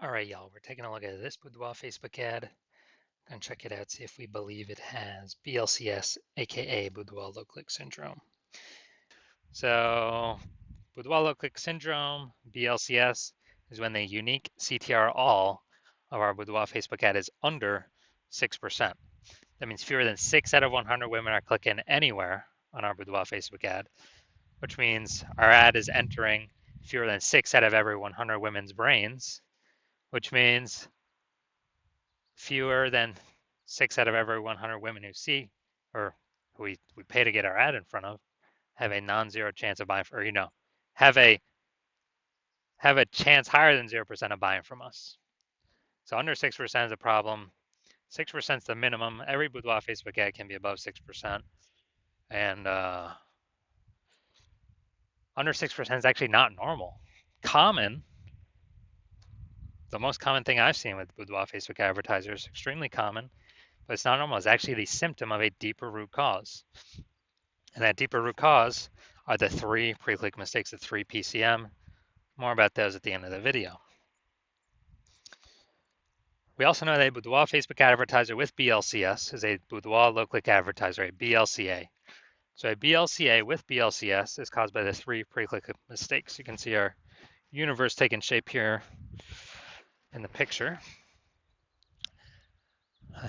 All right, y'all, we're taking a look at this Boudoir Facebook ad. Gonna check it out, see if we believe it has BLCS, aka Boudoir low click syndrome. So, Boudoir low click syndrome, BLCS, is when the unique CTR all of our Boudoir Facebook ad is under 6%. That means fewer than 6 out of 100 women are clicking anywhere on our Boudoir Facebook ad, which means our ad is entering fewer than 6 out of every 100 women's brains, which means fewer than 6 out of every 100 women who see or who we pay to get our ad in front of have a non-zero chance of buying, or have a chance higher than 0% of buying from us. So under 6% is a problem. 6% is the minimum. Every Boudoir Facebook ad can be above 6%, and under 6% is actually not normal. Common, the most common thing I've seen with Boudoir Facebook advertisers, extremely common, but it's not normal. It's actually the symptom of a deeper root cause. And that deeper root cause are the 3 pre-click mistakes, the 3 PCM. More about those at the end of the video. We also know that a Boudoir Facebook advertiser with BLCS is a Boudoir low-click advertiser, a BLCA. So a BLCA with BLCS is caused by the 3 pre-click mistakes. You can see our universe taking shape here in the picture.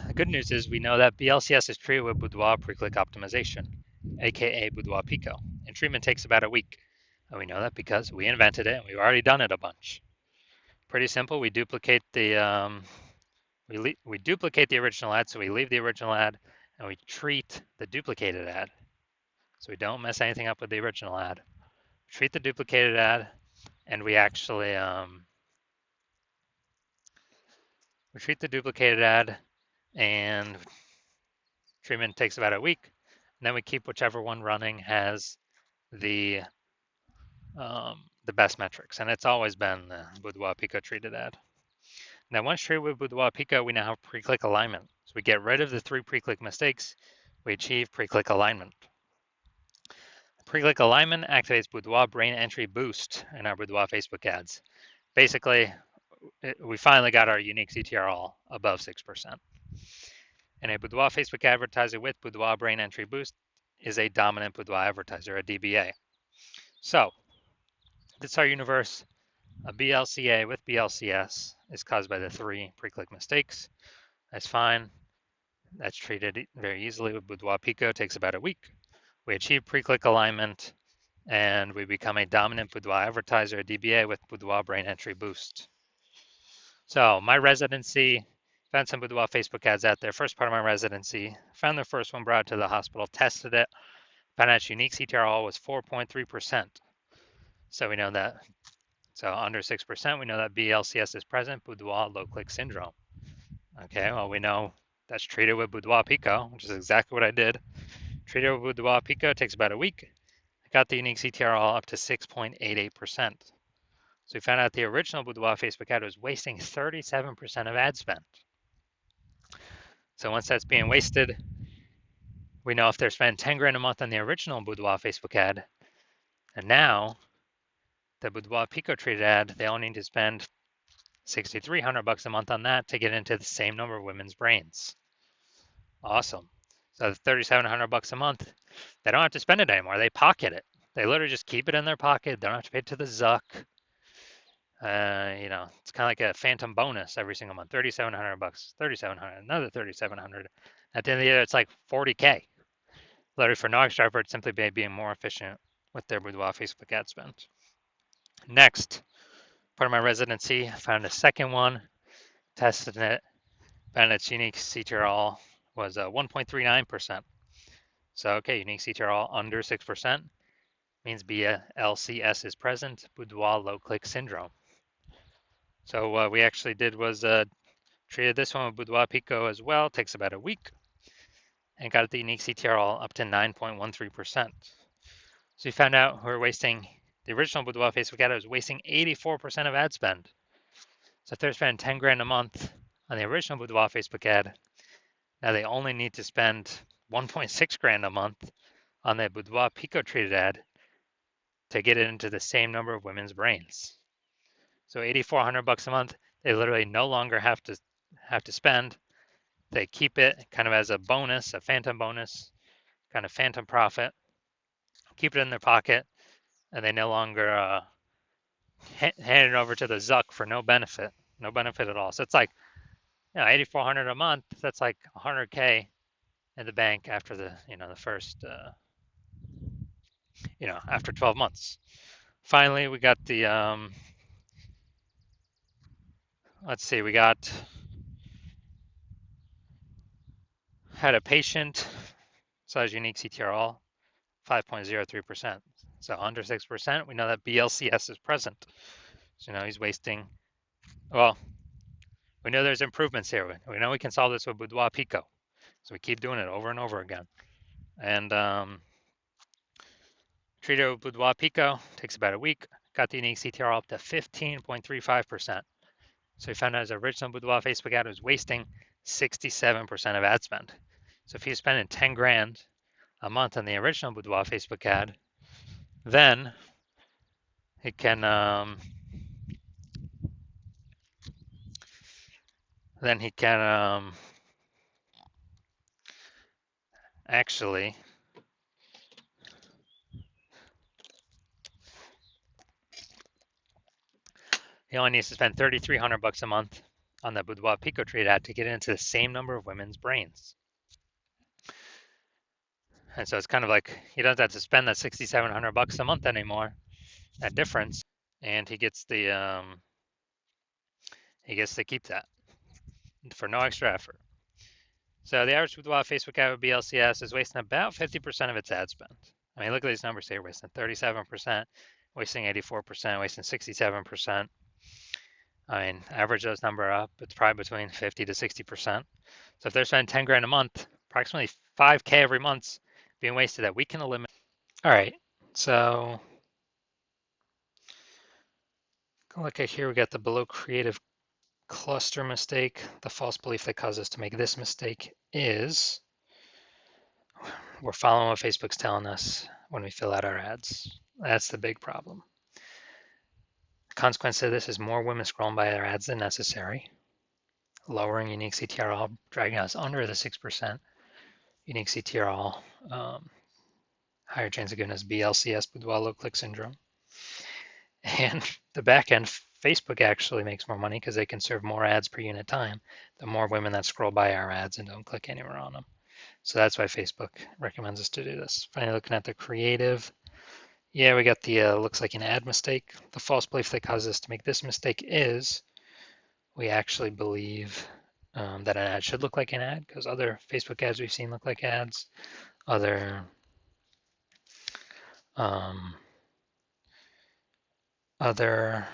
The good news is we know that BLCS is treated with Boudoir pre-click optimization, aka Boudoir Pico, and treatment takes about a week. And we know that because we invented it and we've already done it a bunch. Pretty simple. We duplicate the we duplicate the original ad, so we leave the original ad and we treat the duplicated ad. So we don't mess anything up with the original ad. We treat the duplicated ad, and we actually we treat the duplicated ad, and treatment takes about a week. And then we keep whichever one running has the best metrics, and it's always been the Boudoir Pico treated ad. Now, once treated with Boudoir Pico, we now have pre-click alignment. So we get rid of the 3 pre-click mistakes. We achieve pre-click alignment. Pre-click alignment activates Boudoir brain entry boost in our Boudoir Facebook ads. Basically, we finally got our unique CTR all above 6%. And a Boudoir Facebook advertiser with Boudoir brain entry boost is a dominant Boudoir advertiser, a DBA. So, this is our universe. A BLCA with BLCS is caused by the 3 pre-click mistakes. That's fine. That's treated very easily with Boudoir Pico. It takes about a week. We achieve pre-click alignment, and we become a dominant Boudoir advertiser, a DBA with Boudoir brain entry boost. So my residency, found some Boudoir Facebook ads out there. First part of my residency, found the first one, brought it to the hospital, tested it, found out its unique CTR all was 4.3%. So we know that, so under 6%, we know that BLCS is present, Boudoir low click syndrome. Okay, well, we know that's treated with Boudoir Pico, which is exactly what I did. Treated with Boudoir Pico, takes about a week. I got the unique CTR all up to 6.88%. So we found out the original Boudoir Facebook ad was wasting 37% of ad spend. So once that's being wasted, we know if they're spending 10 grand a month on the original Boudoir Facebook ad, and now the Boudoir Pico treated ad, they only need to spend $6,300 a month on that to get into the same number of women's brains. Awesome. So the $3,700 a month, they don't have to spend it anymore. They pocket it. They literally just keep it in their pocket. They don't have to pay it to the Zuck. It's kind of like a phantom bonus every single month. $3,700, $3,700, another $3,700. At the end of the year, it's like $40K. Literally for no extra effort, simply by being more efficient with their Boudoir Facebook ad spend. Next, part of my residency, I found a second one, tested it, found its unique CTR all was 1.39%. So, okay, unique CTR all under 6% means BLCS is present, Boudoir low click syndrome. So what we actually did was treated this one with Boudoir Pico as well. It takes about a week, and got the unique CTR all up to 9.13%. So we found out we're wasting, the original Boudoir Facebook ad was wasting 84% of ad spend. So if they're spending 10 grand a month on the original Boudoir Facebook ad, now they only need to spend 1.6 grand a month on the Boudoir Pico treated ad to get it into the same number of women's brains. So $8,400 a month, They literally no longer have to spend. They keep it kind of as a bonus, a phantom bonus, kind of phantom profit. Keep it in their pocket, and they no longer hand it over to the Zuck for no benefit at all. So it's like 8,400 a month. That's like 100K in the bank after the first after 12 months. Finally, we got the let's see, we had a patient size unique CTRL 5.03%. So under 6%, we know that BLCS is present. So he's wasting. Well, we know there's improvements here. We know we can solve this with Boudoir Pico. So we keep doing it over and over again. And treated with Boudoir Pico, takes about a week. Got the unique CTR up to 15.35%. So we found out his original Boudoir Facebook ad was wasting 67% of ad spend. So if he's spending 10 grand a month on the original Boudoir Facebook ad, then he can actually he only needs to spend $3,300 a month on the Boudoir Pico trade ad to get into the same number of women's brains. And so it's kind of like he doesn't have to spend that $6,700 a month anymore, that difference, and he gets to keep that for no extra effort. So the average Boudoir Facebook ad with BLCS is wasting about 50% of its ad spend. I mean, look at these numbers here: wasting 37%, wasting 84%, wasting 67%. I mean, average those number up, it's probably between 50 to 60%. So if they're spending 10 grand a month, approximately 5K every month being wasted that we can eliminate. All right, so look at here, we got the below creative cluster mistake. The false belief that caused us to make this mistake is we're following what Facebook's telling us when we fill out our ads. That's the big problem. The consequence of this is more women scrolling by our ads than necessary, lowering unique CTRL, dragging us under the 6% unique CTRL, higher chance of giving us BLCS, boudoir low click syndrome. And the back end, Facebook actually makes more money because they can serve more ads per unit time, the more women that scroll by our ads and don't click anywhere on them. So that's why Facebook recommends us to do this. Finally, looking at the creative, yeah, we got the looks like an ad mistake. The false belief that causes us to make this mistake is we actually believe that an ad should look like an ad because other Facebook ads we've seen look like ads. Other Boudoir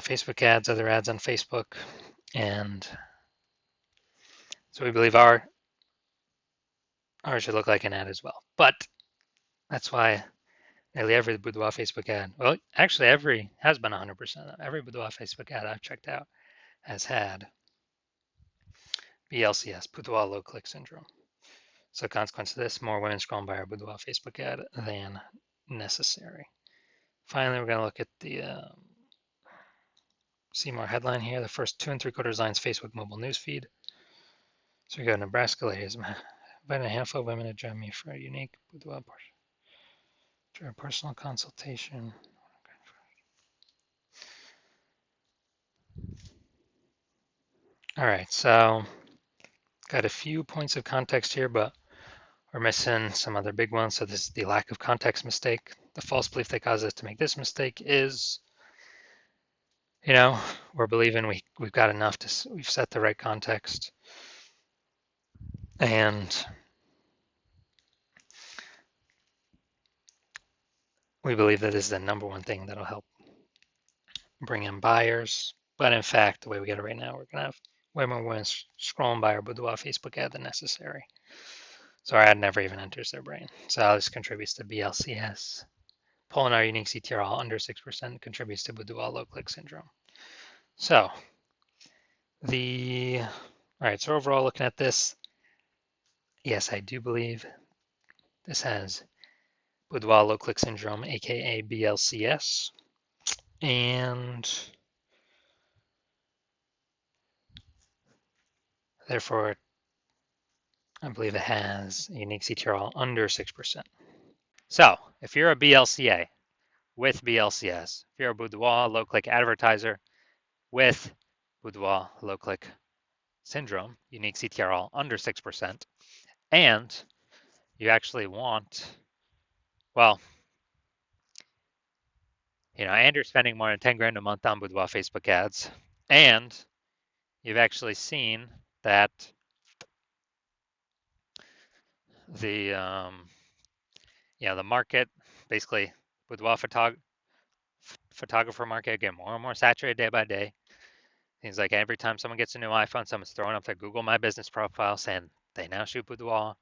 Facebook ads, other ads on Facebook, and so we believe ours should look like an ad as well. But that's why nearly every Boudoir Facebook ad, well, actually every has been 100%. Every Boudoir Facebook ad I've checked out has had BLCS, Boudoir low click syndrome. So consequence of this, more women scrolling by our Boudoir Facebook ad than necessary. Finally, we're going to look at the see more headline here. The first 2 3/4 lines Facebook mobile newsfeed. So we go Nebraska ladies. Inviting a handful of women to join me for a unique boudoir portion. During a personal consultation. All right, so got a few points of context here, but we're missing some other big ones. So this is the lack of context mistake. The false belief that caused us to make this mistake is, we're believing we've got enough we've set the right context. And we believe that is the number one thing that'll help bring in buyers. But in fact, the way we get it right now, we're going to have way more women scrolling by our Boudoir Facebook ad than necessary. So our ad never even enters their brain. So this contributes to BLCS. Pulling our unique CTRL under 6% contributes to Boudoir low click syndrome. So all right, so overall looking at this, yes, I do believe this has Boudoir low click syndrome, aka BLCS, and therefore I believe it has a unique CTRL under 6%. So if you're a BLCA with BLCS, if you're a Boudoir low click advertiser with Boudoir low click syndrome, unique CTRL under 6%, and you actually want, well, and you're spending more than 10 grand a month on Boudoir Facebook ads, and you've actually seen that the the market, basically Boudoir photographer market, get more and more saturated day by day. Seems like every time someone gets a new iPhone, someone's throwing up their Google My Business profile saying they now shoot boudoir,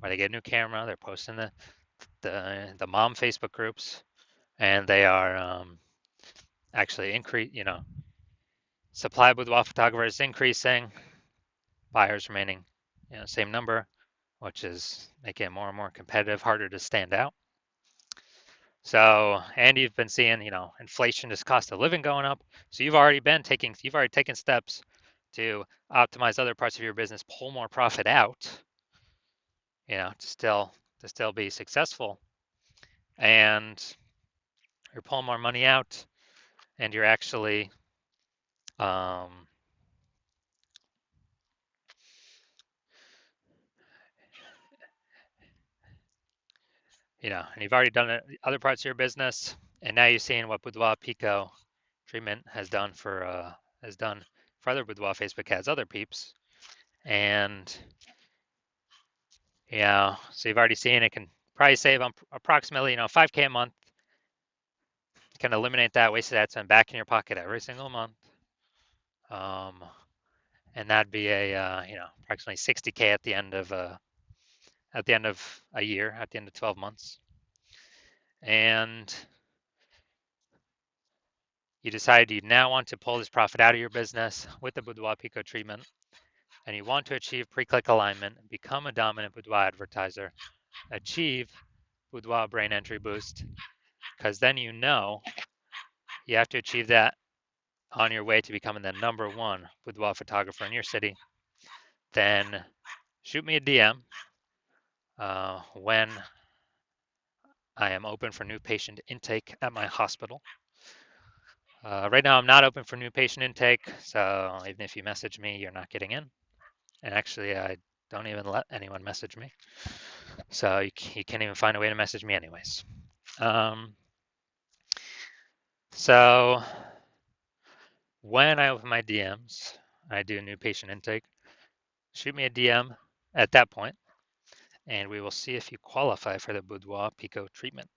or they get a new camera. They're posting the mom Facebook groups, and they are actually supply of boudoir photographers increasing, buyers remaining same number, which is making it more and more competitive, harder to stand out. So, and you've been seeing, inflation, just cost of living going up. So you've already taken steps to optimize other parts of your business, pull more profit out, to still be successful. And you're pulling more money out, and you're actually, um, and you've already done it, other parts of your business, and now you're seeing what Boudoir Pico treatment has done for other Boudoir Facebook ads, other peeps, and so you've already seen it can probably save approximately 5K a month. You can eliminate that wasted ad spend back in your pocket every single month, and that'd be approximately 60K at the end of a year, at the end of 12 months, and you decide you now want to pull this profit out of your business with the Boudoir Pico treatment, and you want to achieve pre-click alignment, become a dominant Boudoir advertiser, achieve Boudoir brain entry boost, because then you have to achieve that on your way to becoming the number one boudoir photographer in your city. Then shoot me a DM when I am open for new patient intake at my hospital. Right now, I'm not open for new patient intake, so even if you message me, you're not getting in. And actually, I don't even let anyone message me, so you can't even find a way to message me anyways. So when I open my DMs, I do new patient intake. Shoot me a DM at that point, and we will see if you qualify for the Boudoir Pico treatment.